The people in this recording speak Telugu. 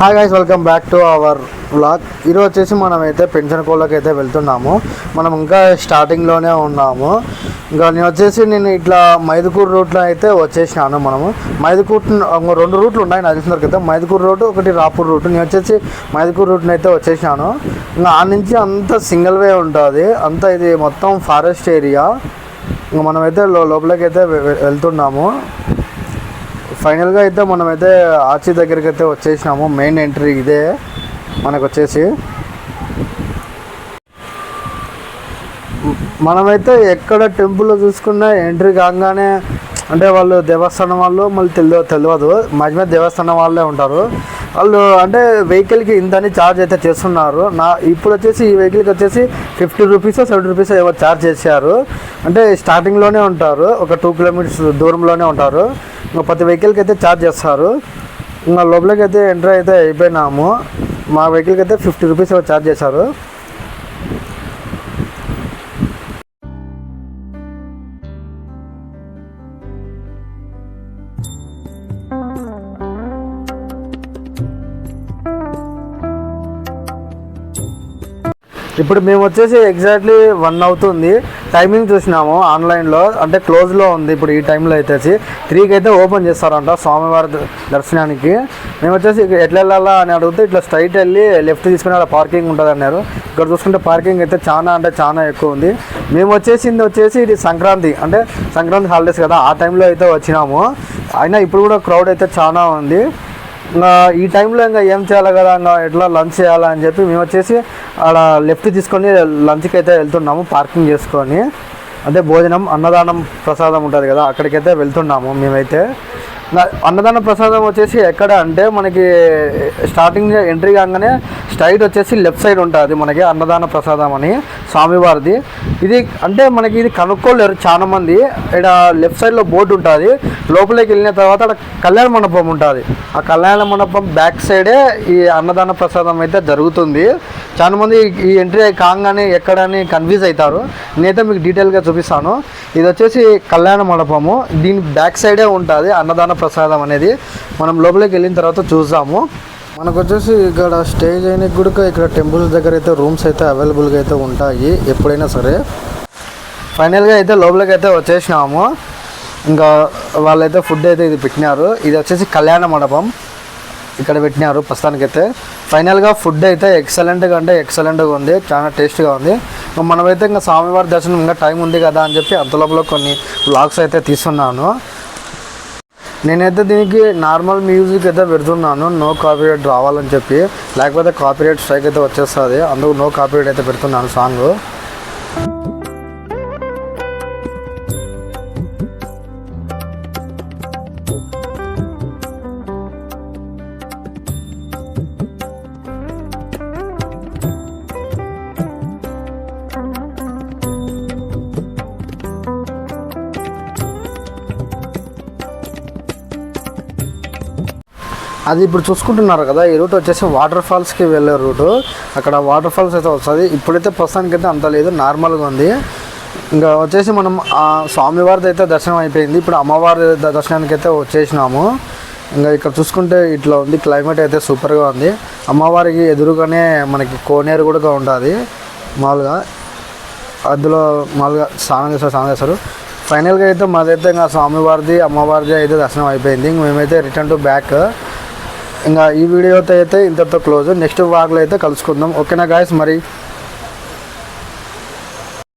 Hi guys, welcome back to our vlog. ఈరోజు వచ్చేసి మనమైతే పెన్షన్కోళ్ళకి అయితే వెళ్తున్నాము. మనం ఇంకా స్టార్టింగ్లోనే ఉన్నాము. నేను ఇట్లా మైదుకూరు రూట్లో అయితే వచ్చేసినాను. మనము మైదుకూరు రెండు రూట్లు ఉన్నాయి నాకు తెలిసిన వరకు. మైదుకూరు రూటు, ఒకటి రాపూర్ రూటు. నేను వచ్చేసి మైదుకూరు రూట్ని అయితే వచ్చేసినాను. ఇంకా ఆ నుంచి అంతా సింగిల్ వే ఉంటుంది. అంతా ఇది మొత్తం ఫారెస్ట్ ఏరియా. ఇంకా మనమైతే లోపలికి అయితే వెళ్తున్నాము. ఫైనల్గా అయితే మనమైతే ఆర్చి దగ్గరికి అయితే వచ్చేసినాము. మెయిన్ ఎంట్రీ ఇదే మనకు వచ్చేసి. మనమైతే ఎక్కడ టెంపుల్లో చూసుకున్నా ఎంట్రీ కాగానే అంటే వాళ్ళు దేవస్థానం వాళ్ళు మళ్ళీ తెలియదు మధ్య దేవస్థానం వాళ్ళే ఉంటారు. వాళ్ళు అంటే వెహికల్కి ఇంతని ఛార్జ్ అయితే చేస్తున్నారు. ఇప్పుడు వచ్చేసి ఈ వెహికల్కి వచ్చేసి 50 రూపీస్ 70 రూపీస్ ఏమో ఛార్జ్ చేశారు. అంటే స్టార్టింగ్లోనే ఉంటారు, ఒక 2 కిలోమీటర్స్ దూరంలోనే ఉంటారు. ఇంకా ప్రతి వెహికల్కి అయితే ఛార్జ్ చేస్తారు. ఇంకా లోపలికి అయితే ఎంట్రీ అయితే అయిపోయినాము. మా వెహికల్కి అయితే 50 రూపీస్ ఛార్జ్ చేశారు. ఇప్పుడు మేము వచ్చేసి ఎగ్జాక్ట్లీ 1 అవుతుంది. టైమింగ్ చూసినాము ఆన్లైన్లో, అంటే క్లోజ్లో ఉంది. ఇప్పుడు ఈ టైంలో అయితే 3కి అయితే ఓపెన్ చేస్తారంట స్వామివారి దర్శనానికి. మేము వచ్చేసి ఎట్లా వెళ్ళాలా అని అడిగితే ఇట్లా స్ట్రైట్ వెళ్ళి లెఫ్ట్ తీసుకుని అలా పార్కింగ్ ఉంటుంది అన్నారు. ఇక్కడ చూసుకుంటే పార్కింగ్ అయితే చాలా ఎక్కువ ఉంది. మేము వచ్చేసి ఇది సంక్రాంతి, అంటే సంక్రాంతి హాలిడేస్ కదా, ఆ టైంలో అయితే వచ్చినాము. అయినా ఇప్పుడు కూడా క్రౌడ్ అయితే చాలా ఉంది. ఇంకా ఈ టైంలో ఇంకా ఏం చేయాలి కదా, ఇంకా ఎట్లా లంచ్ చేయాలా అని చెప్పి మేము వచ్చేసి అక్కడ లెఫ్ట్ తీసుకొని లంచ్కి అయితే వెళ్తున్నాము. పార్కింగ్ చేసుకొని, అంటే భోజనం అన్నదానం ప్రసాదం ఉంటుంది కదా, అక్కడికైతే వెళ్తున్నాము మేమైతే. అన్నదాన ప్రసాదం వచ్చేసి ఎక్కడ అంటే మనకి స్టార్టింగ్ ఎంట్రీ కాగానే స్ట్రైట్ వచ్చేసి లెఫ్ట్ సైడ్ ఉంటుంది మనకి అన్నదాన ప్రసాదం అని స్వామివారిది. ఇది అంటే మనకి ఇది కనుక్కోలేరు చాలామంది. ఇక్కడ లెఫ్ట్ సైడ్లో బోర్డు ఉంటుంది. లోపలికి వెళ్ళిన తర్వాత అక్కడ కళ్యాణ మండపం ఉంటుంది. ఆ కళ్యాణ మండపం బ్యాక్ సైడే ఈ అన్నదాన ప్రసాదం అయితే జరుగుతుంది. చాలామంది ఈ ఎంట్రీ కాగానే ఎక్కడని కన్ఫ్యూజ్ అవుతారు. నేనైతే మీకు డీటెయిల్గా చూపిస్తాను. ఇది వచ్చేసి కళ్యాణ మండపము, దీని బ్యాక్ సైడే ఉంటుంది అన్నదాన ప్రసాదం అనేది. మనం లోపలికి వెళ్ళిన తర్వాత చూద్దాము. మనకు వచ్చేసి ఇక్కడ స్టే చేయడానికి కూడా ఇక్కడ టెంపుల్స్ దగ్గర అయితే రూమ్స్ అయితే అవైలబుల్గా అయితే ఉంటాయి ఎప్పుడైనా సరే. ఫైనల్గా అయితే లోపలికి అయితే వచ్చేసినాము. ఇంకా వాళ్ళైతే ఫుడ్ అయితే ఇది పెట్టినారు. ఇది వచ్చేసి కళ్యాణ మండపం ఇక్కడ పెట్టినారు ప్రస్తుతానికైతే. ఫైనల్గా ఫుడ్ అయితే ఎక్సలెంట్గా ఉంది, చాలా టేస్ట్గా ఉంది. మనమైతే ఇంకా స్వామివారి దర్శనం ఇంకా టైం ఉంది కదా అని చెప్పి అంతలోపల కొన్ని వ్లాగ్స్ అయితే తీస్తున్నాను. నేనైతే దీనికి నార్మల్ మ్యూజిక్ అయితే పెడుతున్నాను, నో కాపీరైట్ రావాలని చెప్పి, లేకపోతే కాపీరైట్ స్ట్రైక్ అయితే వచ్చేస్తుంది. అందుకు నో కాపీరైట్ అయితే పెడుతున్నాను సాంగ్. అది ఇప్పుడు చూసుకుంటున్నారు కదా, ఈ రూట్ వచ్చేసి వాటర్ ఫాల్స్కి వెళ్ళే రూటు. అక్కడ వాటర్ ఫాల్స్ అయితే వస్తుంది. ఇప్పుడైతే ప్రస్తుతానికి అయితే అంత లేదు, నార్మల్గా ఉంది. ఇంకా వచ్చేసి మనం స్వామివారిది అయితే దర్శనం అయిపోయింది. ఇప్పుడు అమ్మవారి దర్శనానికి అయితే వచ్చేసినాము. ఇంకా ఇక్కడ చూసుకుంటే ఇట్లా ఉంది, క్లైమేట్ అయితే సూపర్గా ఉంది. అమ్మవారికి ఎదురుగానే మనకి కోనేరు కూడా ఉంటుంది. మామూలుగా అందులో మామూలుగా స్నానం చేస్తారు. ఫైనల్గా అయితే మాదైతే ఇంకా స్వామివారిది అమ్మవారిది అయితే దర్శనం అయిపోయింది. ఇంక మేమైతే రిటర్న్ టు బ్యాక్. ఇంకా ఈ వీడియోతో అయితే ఇంతటితో క్లోజ్. నెక్స్ట్ వ్లాగ్లో అయితే కలుసుకుందాం. ఓకేనా గాయస్ మరి.